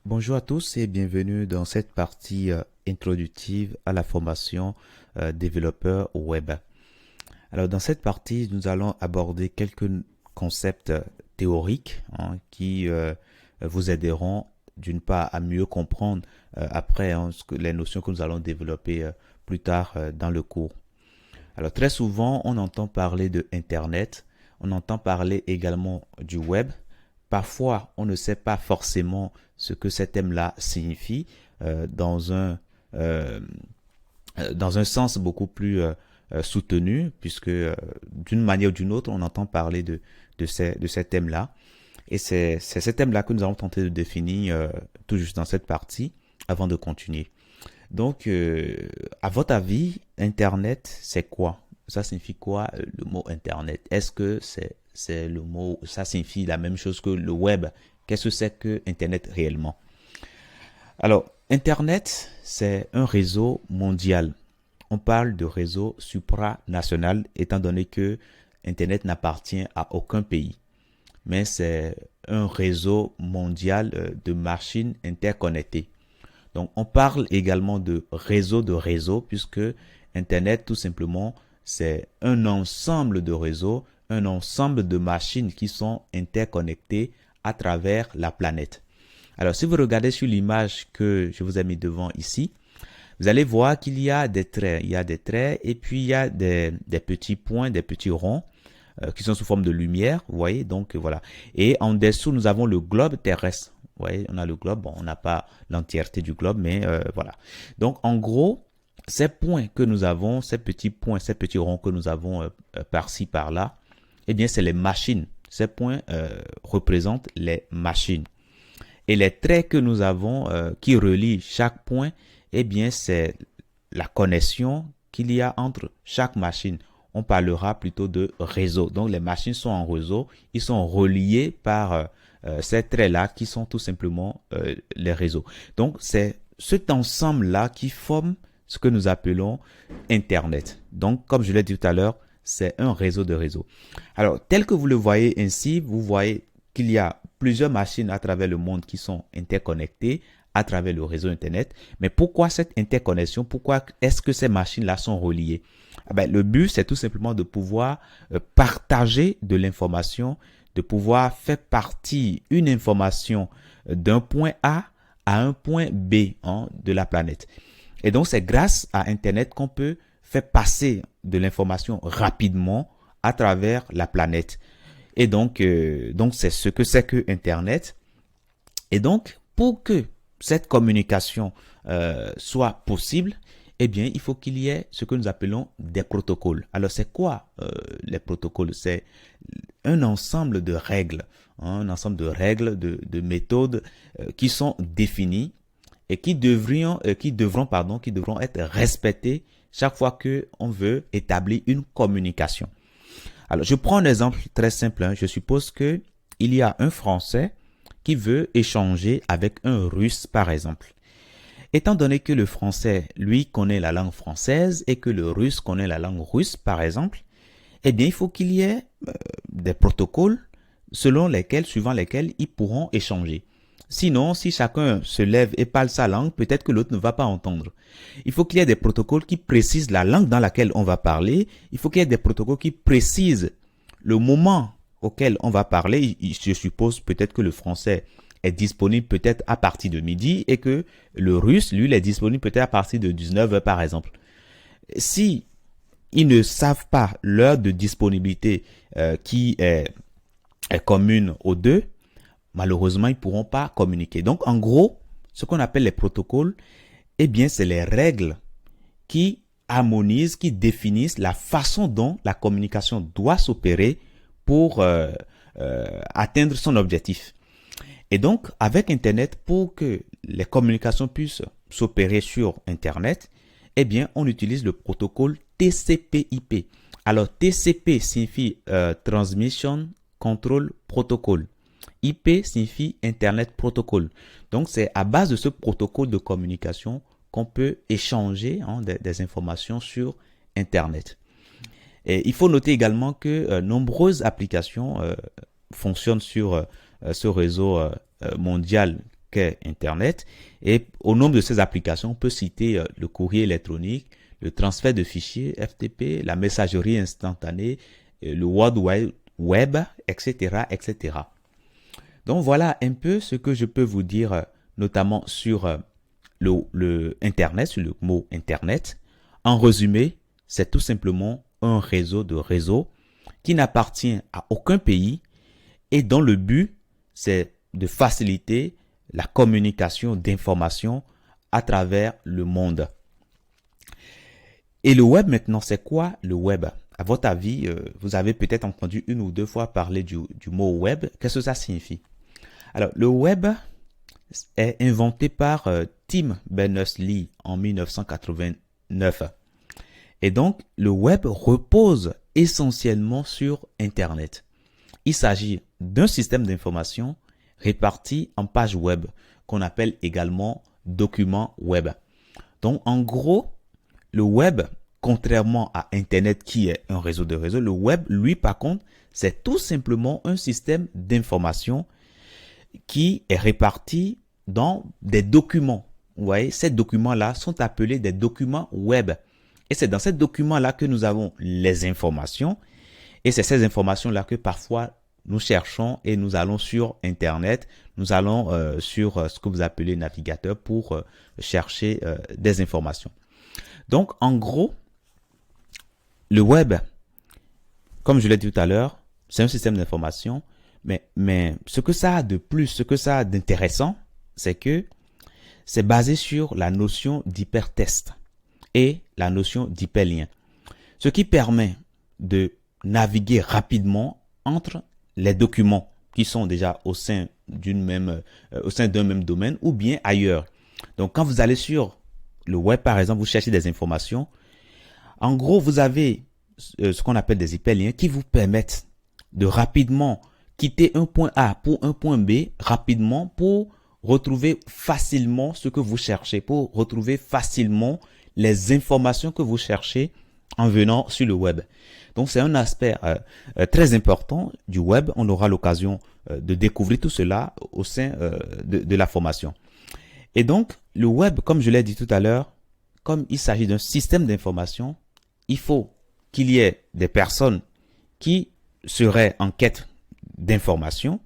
Bonjour à tous et bienvenue dans cette partie introductive à la formation développeur web. Alors dans cette partie, nous allons aborder quelques concepts théoriques qui vous aideront d'une part à mieux comprendre après les notions que nous allons développer plus tard dans le cours. Alors très souvent, on entend parler de Internet, on entend parler également du web. Parfois, on ne sait pas forcément ce que ces thèmes-là signifient euh, dans un, euh, dans un sens beaucoup plus soutenu, puisque d'une manière ou d'une autre, on entend parler de ces thèmes-là. Et c'est ces thèmes-là que nous allons tenter de définir tout juste dans cette partie avant de continuer. Donc, à votre avis, Internet, c'est quoi? Ça signifie quoi le mot Internet? Est-ce que c'est le mot, ça signifie la même chose que le web? Qu'est-ce que c'est que Internet réellement? Alors, Internet, c'est un réseau mondial. On parle de réseau supranational étant donné que Internet n'appartient à aucun pays, mais c'est un réseau mondial de machines interconnectées. Donc, on parle également de réseaux, puisque Internet, tout simplement, c'est un ensemble de réseaux, un ensemble de machines qui sont interconnectées à travers la planète. Alors, si vous regardez sur l'image que je vous ai mis devant ici, vous allez voir qu'il y a des traits. Il y a des traits et puis il y a des petits points, des petits ronds qui sont sous forme de lumière. Vous voyez, donc voilà. Et en dessous, nous avons le globe terrestre. Vous voyez, on a le globe. Bon, on n'a pas l'entièreté du globe, mais voilà. Donc, en gros, ces points que nous avons, ces petits points, ces petits ronds que nous avons par-ci, par-là, eh bien, c'est les machines. Ces points représentent les machines. Et les traits que nous avons qui relient chaque point, eh bien, c'est la connexion qu'il y a entre chaque machine. On parlera plutôt de réseau. Donc, les machines sont en réseau, ils sont reliés par ces traits-là qui sont tout simplement les réseaux. Donc, c'est cet ensemble-là qui forme ce que nous appelons Internet. Donc, comme je l'ai dit tout à l'heure, c'est un réseau de réseaux. Alors, tel que vous le voyez ainsi, vous voyez qu'il y a plusieurs machines à travers le monde qui sont interconnectées à travers le réseau Internet. Mais pourquoi cette interconnexion? Pourquoi est-ce que ces machines-là sont reliées? Le but, c'est tout simplement de pouvoir partager de l'information, de pouvoir faire partie une information d'un point A à un point B de la planète. Et donc, c'est grâce à Internet qu'on peut faire passer de l'information rapidement à travers la planète. Et donc c'est ce que c'est que Internet. Et donc, pour que cette communication soit possible, eh bien, il faut qu'il y ait ce que nous appelons des protocoles. Alors, c'est quoi les protocoles? C'est un ensemble de règles, un ensemble de règles, de méthodes qui sont définies et qui devront être respectées chaque fois que on veut établir une communication. Alors, je prends un exemple très simple. Je suppose que il y a un Français qui veut échanger avec un Russe, par exemple. Étant donné que le Français, lui, connaît la langue française et que le Russe connaît la langue russe, par exemple, eh bien, il faut qu'il y ait des protocoles suivant lesquels ils pourront échanger. Sinon, si chacun se lève et parle sa langue, peut-être que l'autre ne va pas entendre. Il faut qu'il y ait des protocoles qui précisent la langue dans laquelle on va parler. Il faut qu'il y ait des protocoles qui précisent le moment auquel on va parler. Je suppose peut-être que le français est disponible peut-être à partir de midi et que le russe, lui, est disponible peut-être à partir de 19 heures par exemple. Si ils ne savent pas l'heure de disponibilité est commune aux deux, malheureusement, ils ne pourront pas communiquer. Donc, en gros, ce qu'on appelle les protocoles, eh bien, c'est les règles qui harmonisent, qui définissent la façon dont la communication doit s'opérer pour atteindre son objectif. Et donc, avec Internet, pour que les communications puissent s'opérer sur Internet, eh bien, on utilise le protocole TCP/IP. Alors, TCP signifie Transmission Control Protocol. IP signifie Internet Protocol. Donc, c'est à base de ce protocole de communication qu'on peut échanger des informations sur Internet. Et il faut noter également que nombreuses applications fonctionnent sur ce réseau mondial qu'est Internet. Et au nombre de ces applications, on peut citer le courrier électronique, le transfert de fichiers FTP, la messagerie instantanée, le World Wide Web, etc., etc. Donc voilà un peu ce que je peux vous dire, notamment sur le Internet, sur le mot Internet. En résumé, c'est tout simplement un réseau de réseaux qui n'appartient à aucun pays et dont le but, c'est de faciliter la communication d'informations à travers le monde. Et le web maintenant, c'est quoi le web? À votre avis, vous avez peut-être entendu une ou deux fois parler du mot web. Qu'est-ce que ça signifie? Alors, le web est inventé par Tim Berners-Lee en 1989. Et donc, le web repose essentiellement sur Internet. Il s'agit d'un système d'information réparti en pages web, qu'on appelle également documents web. Donc, en gros, le web, contrairement à Internet qui est un réseau de réseaux, le web, lui, par contre, c'est tout simplement un système d'information qui est réparti dans des documents. Vous voyez, ces documents-là sont appelés des documents web. Et c'est dans ces documents-là que nous avons les informations. Et c'est ces informations-là que parfois nous cherchons et nous allons sur Internet, nous allons sur ce que vous appelez navigateur pour chercher des informations. Donc, en gros, le web, comme je l'ai dit tout à l'heure, c'est un système d'information. Mais ce que ça a de plus, ce que ça a d'intéressant, c'est que c'est basé sur la notion d'hypertexte et la notion d'hyperlien. Ce qui permet de naviguer rapidement entre les documents qui sont déjà au sein d'un même domaine ou bien ailleurs. Donc, quand vous allez sur le web, par exemple, vous cherchez des informations. En gros, vous avez ce qu'on appelle des hyperliens qui vous permettent de rapidement quitter un point A pour un point B rapidement pour retrouver facilement ce que vous cherchez, pour retrouver facilement les informations que vous cherchez en venant sur le web. Donc, c'est un aspect très important du web. On aura l'occasion de découvrir tout cela au sein de la formation. Et donc, le web, comme je l'ai dit tout à l'heure, comme il s'agit d'un système d'information, il faut qu'il y ait des personnes qui seraient en quête d'informations,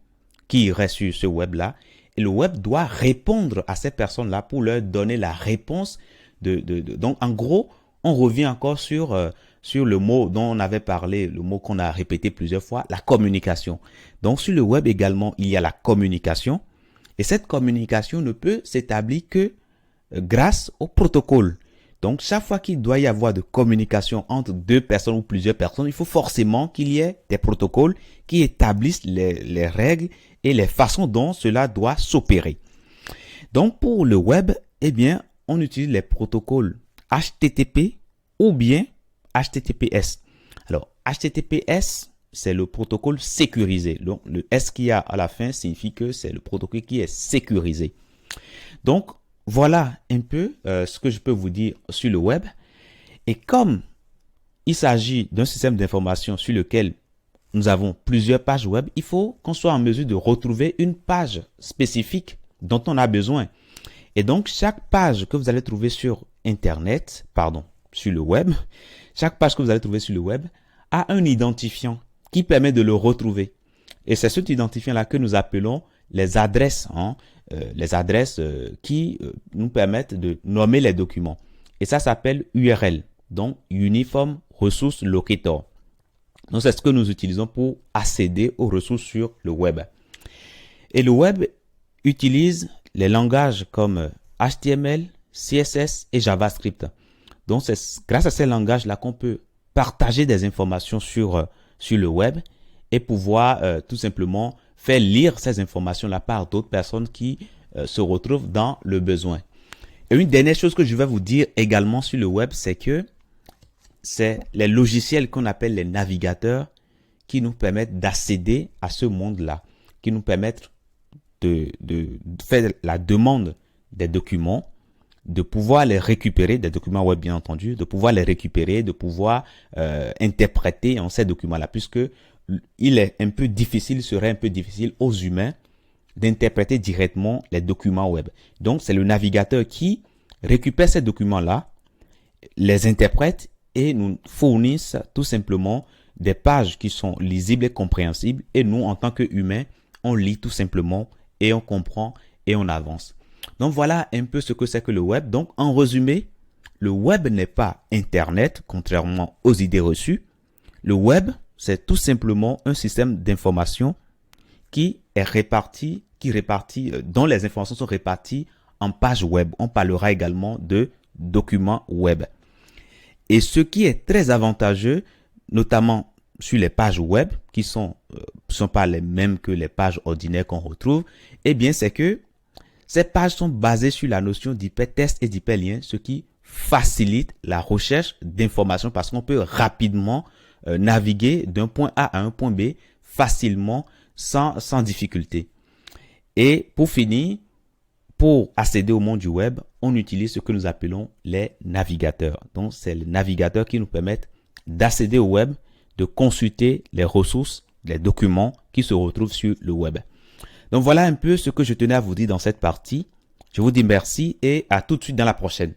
qui iraient sur ce web-là. Et le web doit répondre à ces personnes-là pour leur donner la réponse. Donc, en gros, on revient encore sur le mot dont on avait parlé, le mot qu'on a répété plusieurs fois, la communication. Donc, sur le web également, il y a la communication. Et cette communication ne peut s'établir que grâce au protocole. Donc, chaque fois qu'il doit y avoir de communication entre deux personnes ou plusieurs personnes, il faut forcément qu'il y ait des protocoles qui établissent les règles et les façons dont cela doit s'opérer. Donc, pour le web, eh bien, on utilise les protocoles HTTP ou bien HTTPS. Alors, HTTPS, c'est le protocole sécurisé. Donc, le S qu'il y a à la fin signifie que c'est le protocole qui est sécurisé. Donc, voilà un peu ce que je peux vous dire sur le web. Et comme il s'agit d'un système d'information sur lequel nous avons plusieurs pages web, il faut qu'on soit en mesure de retrouver une page spécifique dont on a besoin. Et donc, chaque page que vous allez trouver sur Internet, sur le web, chaque page que vous allez trouver sur le web a un identifiant qui permet de le retrouver. Et c'est cet identifiant-là que nous appelons les adresses, qui nous permettent de nommer les documents. Et ça s'appelle URL, donc Uniform Resource Locator. Donc, c'est ce que nous utilisons pour accéder aux ressources sur le web. Et le web utilise les langages comme HTML, CSS et JavaScript. Donc, c'est grâce à ces langages-là qu'on peut partager des informations sur le web et pouvoir tout simplement faire lire ces informations-là par d'autres personnes qui se retrouvent dans le besoin. Et une dernière chose que je vais vous dire également sur le web, c'est que c'est les logiciels qu'on appelle les navigateurs qui nous permettent d'accéder à ce monde-là, qui nous permettent de faire la demande des documents, de pouvoir les récupérer, des documents web bien entendu, de pouvoir les récupérer, de pouvoir interpréter en ces documents-là, puisque il serait un peu difficile aux humains d'interpréter directement les documents web. Donc, c'est le navigateur qui récupère ces documents-là, les interprète et nous fournissent tout simplement des pages qui sont lisibles et compréhensibles. Et nous, en tant qu'humains, on lit tout simplement et on comprend et on avance. Donc, voilà un peu ce que c'est que le web. Donc, en résumé, le web n'est pas Internet, contrairement aux idées reçues. Le web, c'est tout simplement un système d'information qui est réparti, dont les informations sont réparties en pages web. On parlera également de documents web. Et ce qui est très avantageux, notamment sur les pages web, qui sont pas les mêmes que les pages ordinaires qu'on retrouve, eh bien, c'est que ces pages sont basées sur la notion d'hypertexte et d'hyperlien, ce qui facilite la recherche d'informations parce qu'on peut rapidement naviguer d'un point A à un point B facilement, sans difficulté. Et pour finir, pour accéder au monde du web, on utilise ce que nous appelons les navigateurs. Donc, c'est les navigateurs qui nous permettent d'accéder au web, de consulter les ressources, les documents qui se retrouvent sur le web. Donc, voilà un peu ce que je tenais à vous dire dans cette partie. Je vous dis merci et à tout de suite dans la prochaine.